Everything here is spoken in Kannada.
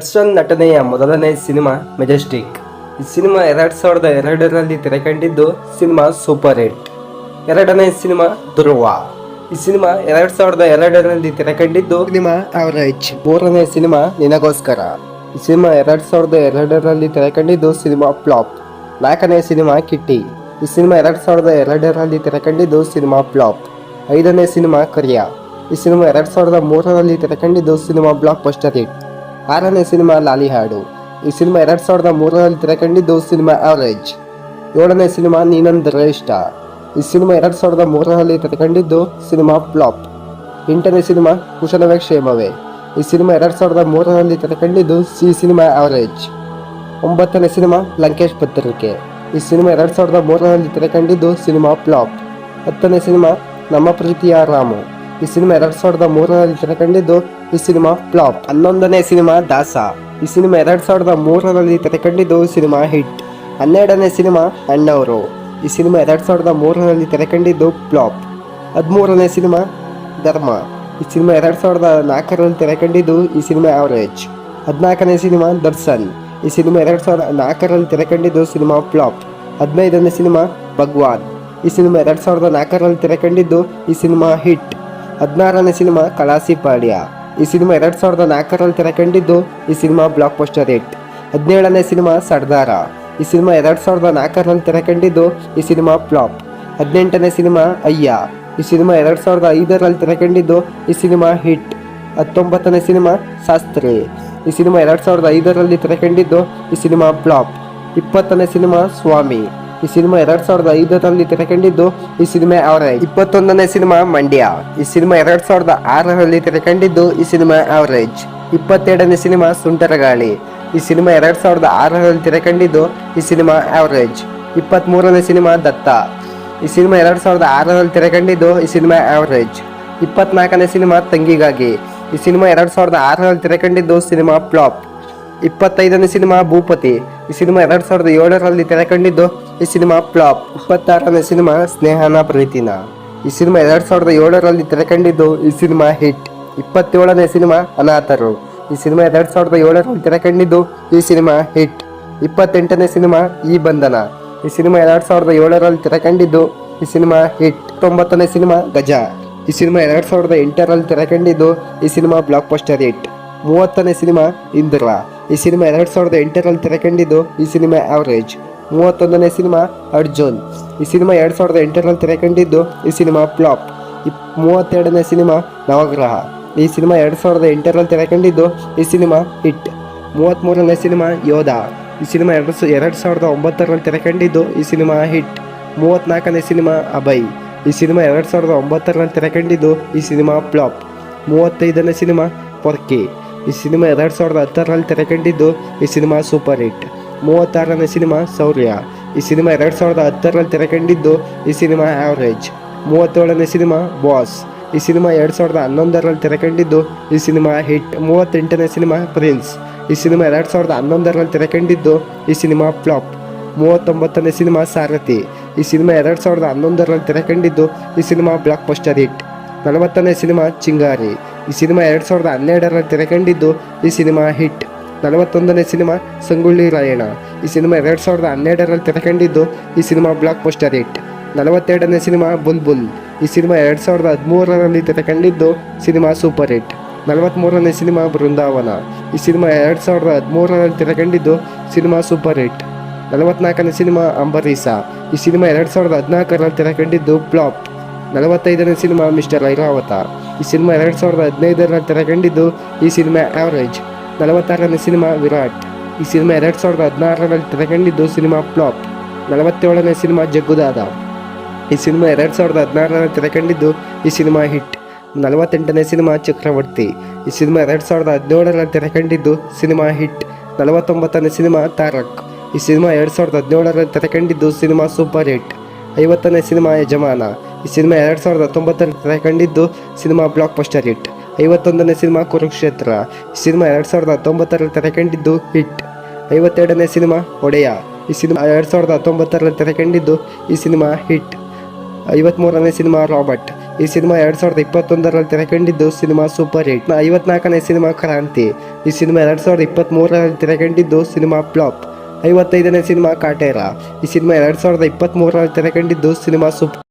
ದರ್ಶನ್ ನಟನೆಯ ಮೊದಲನೇ ಸಿನಿಮಾ ಮೆಜೆಸ್ಟಿಕ್. ಈ ಸಿನಿಮಾ 2002ರಲ್ಲಿ ತೆರೆಕಂಡಿದ್ದು ಸಿನಿಮಾ ಸೂಪರ್ ಹಿಟ್. ಎರಡನೇ ಸಿನಿಮಾ ಧ್ರುವ. ಈ ಸಿನಿಮಾ 2002ರಲ್ಲಿ ತೆರೆಕಂಡಿದ್ದು ಸಿನಿಮಾ ಆವರೇಜ್. ಮೂರನೇ ಸಿನಿಮಾ ನಿನಗೋಸ್ಕರ. ಈ ಸಿನಿಮಾ 2002ರಲ್ಲಿ ತೆರೆಕಂಡಿದ್ದು ಸಿನಿಮಾ ಫ್ಲಾಪ್. ನಾಲ್ಕನೇ ಸಿನಿಮಾ ಕಿಟ್ಟಿ. ಈ ಸಿನಿಮಾ 2002ರಲ್ಲಿ ತೆರೆಕಂಡಿದ್ದು ಸಿನಿಮಾ ಫ್ಲಾಪ್. ಐದನೇ ಸಿನಿಮಾ ಕರಿಯ. ಈ ಸಿನಿಮಾ 2003ರಲ್ಲಿ ತೆರೆಕಂಡಿದ್ದು ಸಿನಿಮಾ ಬ್ಲಾಕ್ ಬಸ್ಟರ್ ಹಿಟ್. ಆರನೇ ಸಿನಿಮಾ ಲಾಲಿಹಾಡು. ಈ ಸಿನಿಮಾ 2003ರಲ್ಲಿ ತೆರೆಕಂಡಿದ್ದು ಸಿನಿಮಾ ಆವರೇಜ್. ಏಳನೇ ಸಿನಿಮಾ ನೀನಂದರೆ ಇಷ್ಟ. ಈ ಸಿನಿಮಾ 2003ರಲ್ಲಿ ತೆರೆಕಂಡಿದ್ದು ಸಿನಿಮಾ ಫ್ಲಾಪ್. ಎಂಟನೇ ಸಿನಿಮಾ ಕುಶಲವೇ ಕ್ಷೇಮವೇ. ಈ ಸಿನಿಮಾ 2003ರಲ್ಲಿ ತೆರೆಕಂಡಿದ್ದು ಸಿನಿಮಾ ಆವರೇಜ್. ಒಂಬತ್ತನೇ ಸಿನಿಮಾ ಲಂಕೇಶ್ ಪತ್ರಿಕೆ. ಈ ಸಿನಿಮಾ 2003ರಲ್ಲಿ ತೆರೆಕಂಡಿದ್ದು ಸಿನಿಮಾ ಫ್ಲಾಪ್. ಹತ್ತನೇ ಸಿನಿಮಾ ನಮ್ಮ ಪ್ರೀತಿಯ ರಾಮು. ಈ ಸಿನಿಮಾ 2003ರಲ್ಲಿ ತೆರೆಕಂಡಿದ್ದು ಈ ಸಿನಿಮಾ ಫ್ಲಾಪ್. 11ನೇ ಸಿನಿಮಾ ದಾಸ. ಈ ಸಿನಿಮಾ 2003ರಲ್ಲಿ ತೆರೆಕಂಡಿದ್ದು ಸಿನಿಮಾ ಹಿಟ್. 12ನೇ ಸಿನಿಮಾ ಅಣ್ಣವರು. ಈ ಸಿನಿಮಾ 2003ರಲ್ಲಿ ತೆರೆಕಂಡಿದ್ದು ಫ್ಲಾಪ್. 13ನೇ ಸಿನಿಮಾ ಧರ್ಮ. ಈ ಸಿನಿಮಾ 2004ರಲ್ಲಿ ತೆರೆಕಂಡಿದ್ದು ಈ ಸಿನಿಮಾ ಆವರೇಜ್. 14ನೇ ಸಿನಿಮಾ ದರ್ಶನ್. ಈ ಸಿನಿಮಾ 2004ರಲ್ಲಿ ತೆರೆಕಂಡಿದ್ದು ಸಿನಿಮಾ ಫ್ಲಾಪ್. 15ನೇ ಸಿನಿಮಾ ಭಗವಾನ್. ಈ ಸಿನಿಮಾ 2004ರಲ್ಲಿ ತೆರೆಕಂಡಿದ್ದು ಈ ಸಿನಿಮಾ ಹಿಟ್. 16ನೇ ಸಿನಿಮಾ ಕಳಾಸಿಪಾಳ್ಯ. ಈ ಸಿನಿಮಾ 2004ರಲ್ಲಿ ತೆರೆಕಂಡಿದ್ದು ಈ ಸಿನಿಮಾ ಬ್ಲಾಕ್ ಬಸ್ಟರ್ ಹಿಟ್. 17ನೇ ಸಿನಿಮಾ ಸರ್ದಾರ. ಈ ಸಿನಿಮಾ 2004ರಲ್ಲಿ ತೆರೆಕಂಡಿದ್ದು ಈ ಸಿನಿಮಾ ಫ್ಲಾಪ್. 18ನೇ ಸಿನಿಮಾ ಅಯ್ಯ. ಈ ಸಿನಿಮಾ 2005ರಲ್ಲಿ ತೆರೆಕಂಡಿದ್ದು ಈ ಸಿನಿಮಾ ಹಿಟ್. 19ನೇ ಸಿನಿಮಾ ಶಾಸ್ತ್ರಿ. ಈ ಸಿನಿಮಾ 2005ರಲ್ಲಿ ತೆರೆಕಂಡಿದ್ದು ಈ ಸಿನಿಮಾ ಫ್ಲಾಪ್. 20ನೇ ಸಿನಿಮಾ ಸ್ವಾಮಿ. ಈ ಸಿನಿಮಾ 2005ರಲ್ಲಿ ತೆರೆಕಂಡಿದ್ದು ಈ ಸಿನಿಮಾ ಆವರೇಜ್. 21ನೇ ಸಿನಿಮಾ ಮಂಡ್ಯ. ಈ ಸಿನಿಮಾ 2006ರಲ್ಲಿ ತೆರೆಕಂಡಿದ್ದು ಈ ಸಿನಿಮಾ ಆವರೇಜ್. 22ನೇ ಸಿನಿಮಾ ಸುಂಟರಗಾಳಿ. ಈ ಸಿನಿಮಾ 2006ರಲ್ಲಿ ತೆರೆಕಂಡಿದ್ದು ಈ ಸಿನಿಮಾ ಆವರೇಜ್. 23ನೇ ಸಿನಿಮಾ ದತ್ತ. ಈ ಸಿನಿಮಾ 2006ರಲ್ಲಿ ತೆರೆಕಂಡಿದ್ದು ಈ ಸಿನಿಮಾ ಆವರೇಜ್. 24ನೇ ಸಿನಿಮಾ ತಂಗಿಗಾಗಿ. ಈ ಸಿನಿಮಾ 2006ರಲ್ಲಿ ತೆರೆಕಂಡಿದ್ದು ಸಿನಿಮಾ ಫ್ಲಾಪ್. 25ನೇ ಸಿನಿಮಾ ಭೂಪತಿ. ಈ ಸಿನಿಮಾ 2007ರಲ್ಲಿ ತೆರೆಕಂಡಿದ್ದು ಈ ಸಿನಿಮಾ ಫ್ಲಾಪ್. 26ನೇ ಸಿನಿಮಾ ಸ್ನೇಹನ ಪ್ರೀತಿನ. ಈ ಸಿನಿಮಾ 2007ರಲ್ಲಿ ತೆರೆಕಂಡಿದ್ದು ಈ ಸಿನಿಮಾ ಹಿಟ್. 27ನೇ ಸಿನಿಮಾ ಅನಾಥರು. ಈ ಸಿನಿಮಾ 2007ರಲ್ಲಿ ತೆರೆಕಂಡಿದ್ದು ಈ ಸಿನಿಮಾ ಹಿಟ್. 28ನೇ ಸಿನಿಮಾ ಈ ಬಂಧನ. ಈ ಸಿನಿಮಾ 2007ರಲ್ಲಿ ತೆರೆಕಂಡಿದ್ದು ಈ ಸಿನಿಮಾ ಹಿಟ್. 9ನೇ ಸಿನಿಮಾ ಗಜ. ಈ ಸಿನಿಮಾ 2008ರಲ್ಲಿ ತೆರೆಕಂಡಿದ್ದು ಈ ಸಿನಿಮಾ ಬ್ಲಾಕ್ ಬಸ್ಟರ್ ಹಿಟ್. 30ನೇ ಸಿನಿಮಾ ಇಂದ್ರ. ಈ ಸಿನಿಮಾ 2008ರಲ್ಲಿ ತೆರೆಕಂಡಿದ್ದು ಈ ಸಿನಿಮಾ ಆವರೇಜ್. 31ನೇ ಸಿನಿಮಾ ಅರ್ಜುನ್. ಈ ಸಿನಿಮಾ 2008ರಲ್ಲಿ ತೆರೆಕಂಡಿದ್ದು ಈ ಸಿನಿಮಾ ಫ್ಲಾಪ್. 32ನೇ ಸಿನಿಮಾ ನವಗ್ರಹ. ಈ ಸಿನಿಮಾ 2008ರಲ್ಲಿ ತೆರೆಕಂಡಿದ್ದು ಈ ಸಿನಿಮಾ ಹಿಟ್. 33ನೇ ಸಿನಿಮಾ ಯೋಧ. ಈ ಸಿನಿಮಾ 2009ರಲ್ಲಿ ತೆರೆಕಂಡಿದ್ದು ಈ ಸಿನಿಮಾ ಹಿಟ್. 34ನೇ ಸಿನಿಮಾ ಅಭಯ್. ಈ ಸಿನಿಮಾ 2009ರಲ್ಲಿ ತೆರೆಕಂಡಿದ್ದು ಈ ಸಿನಿಮಾ ಫ್ಲಾಪ್. 35ನೇ ಸಿನಿಮಾ ಪೊರ್ಕಿ. ಈ ಸಿನಿಮಾ 2010ರಲ್ಲಿ ತೆರೆಕಂಡಿದ್ದು ಈ ಸಿನಿಮಾ ಸೂಪರ್ ಹಿಟ್. 36ನೇ ಸಿನಿಮಾ ಶೌರ್ಯ. ಈ ಸಿನಿಮಾ 2010ರಲ್ಲಿ ತೆರೆಕಂಡಿದ್ದು ಈ ಸಿನಿಮಾ ಆವರೇಜ್. 37ನೇ ಸಿನಿಮಾ ಬಾಸ್. ಈ ಸಿನಿಮಾ 2011ರಲ್ಲಿ ತೆರೆಕಂಡಿದ್ದು ಈ ಸಿನಿಮಾ ಹಿಟ್. 38ನೇ ಸಿನಿಮಾ ಪ್ರಿನ್ಸ್. ಈ ಸಿನಿಮಾ 2011ರಲ್ಲಿ ತೆರೆಕಂಡಿದ್ದು ಈ ಸಿನಿಮಾ ಫ್ಲಾಪ್. 39ನೇ ಸಿನಿಮಾ ಸಾರಥಿ. ಈ ಸಿನಿಮಾ 2011ರಲ್ಲಿ ತೆರೆಕಂಡಿದ್ದು ಈ cinema blockbuster hit. 40ನೇ cinema Chingari. ಈ ಸಿನಿಮಾ 2012ರಲ್ಲಿ ತೆರೆಕಂಡಿದ್ದು ಈ ಸಿನಿಮಾ ಹಿಟ್. 41ನೇ ಸಿನಿಮಾ ಸಂಗೊಳ್ಳಿ ರಾಯಣ್ಣ. ಈ ಸಿನಿಮಾ 2012ರಲ್ಲಿ ತೆರೆಕಂಡಿದ್ದು ಈ ಸಿನಿಮಾ ಬ್ಲಾಕ್ ಬಸ್ಟರ್ ಹಿಟ್. 42ನೇ ಸಿನಿಮಾ ಬುಲ್ಬುಲ್. ಈ ಸಿನಿಮಾ 2013ರಲ್ಲಿ ತೆರೆಕಂಡಿದ್ದು ಸಿನಿಮಾ ಸೂಪರ್ ಹಿಟ್. 43ನೇ ಸಿನಿಮಾ ಬೃಂದಾವನ. ಈ ಸಿನಿಮಾ 2013ರಲ್ಲಿ ತೆರೆಕಂಡಿದ್ದು ಸಿನಿಮಾ ಸೂಪರ್ ಹಿಟ್. 44ನೇ ಸಿನಿಮಾ ಅಂಬರೀಷ. ಈ ಸಿನಿಮಾ 2014ರಲ್ಲಿ ತೆರೆಕಂಡಿದ್ದು ಫ್ಲಾಪ್. 45ನೇ ಸಿನಿಮಾ ಮಿಸ್ಟರ್ ಐರಾವತ. ಈ ಸಿನಿಮಾ 2015ರಲ್ಲಿ ತೆರೆಕಂಡಿದ್ದು ಈ ಸಿನಿಮಾ ಆವರೇಜ್. 46ನೇ ಸಿನಿಮಾ ವಿರಾಟ್. ಈ ಸಿನಿಮಾ 2016ರಲ್ಲಿ ತೆರೆಕಂಡಿದ್ದು ಸಿನಿಮಾ ಫ್ಲಾಪ್. 47ನೇ ಸಿನಿಮಾ ಜಗ್ಗುದಾದ. ಈ ಸಿನಿಮಾ 2016ರಲ್ಲಿ ತೆರೆಕಂಡಿದ್ದು ಈ ಸಿನಿಮಾ ಹಿಟ್. 48ನೇ ಸಿನಿಮಾ ಚಕ್ರವರ್ತಿ. ಈ ಸಿನಿಮಾ 2017ರಲ್ಲಿ ತೆರೆಕಂಡಿದ್ದು ಸಿನಿಮಾ ಹಿಟ್. 49ನೇ ಸಿನಿಮಾ ತಾರಕ್. ಈ ಸಿನಿಮಾ 2017ರಲ್ಲಿ ತೆರೆಕಂಡಿದ್ದು ಸಿನಿಮಾ ಸೂಪರ್ ಹಿಟ್. 50ನೇ ಸಿನಿಮಾ ಯಜಮಾನ. ಈ ಸಿನಿಮಾ 2019ರಲ್ಲಿ ತೆರೆಕಂಡಿದ್ದು ಸಿನಿಮಾ ಬ್ಲಾಕ್ ಬಸ್ಟರ್ ಹಿಟ್. 51ನೇ ಸಿನಿಮಾ ಕುರುಕ್ಷೇತ್ರ. ಈ ಸಿನಿಮಾ 2019ರಲ್ಲಿ ತೆರೆಕಂಡಿದ್ದು ಹಿಟ್. 52ನೇ ಸಿನಿಮಾ ಒಡೆಯ. ಈ ಸಿನಿಮಾ 2019ರಲ್ಲಿ ತೆರೆಕಂಡಿದ್ದು ಈ ಸಿನಿಮಾ ಹಿಟ್. 53ನೇ ಸಿನಿಮಾ ರಾಬರ್ಟ್. ಈ ಸಿನಿಮಾ 2021ರಲ್ಲಿ ತೆರೆಕಂಡಿದ್ದು ಸಿನಿಮಾ ಸೂಪರ್ ಹಿಟ್. 54ನೇ ಸಿನಿಮಾ ಕ್ರಾಂತಿ. ಈ ಸಿನಿಮಾ 2023ರಲ್ಲಿ ತೆರೆಕಂಡಿದ್ದು ಸಿನಿಮಾ ಫ್ಲಾಪ್. 55ನೇ ಸಿನಿಮಾ ಕಾಟೇರ. ಈ ಸಿನಿಮಾ 2023ರಲ್ಲಿ ತೆರೆಕಂಡಿದ್ದು ಸಿನಿಮಾ ಸೂಪರ್.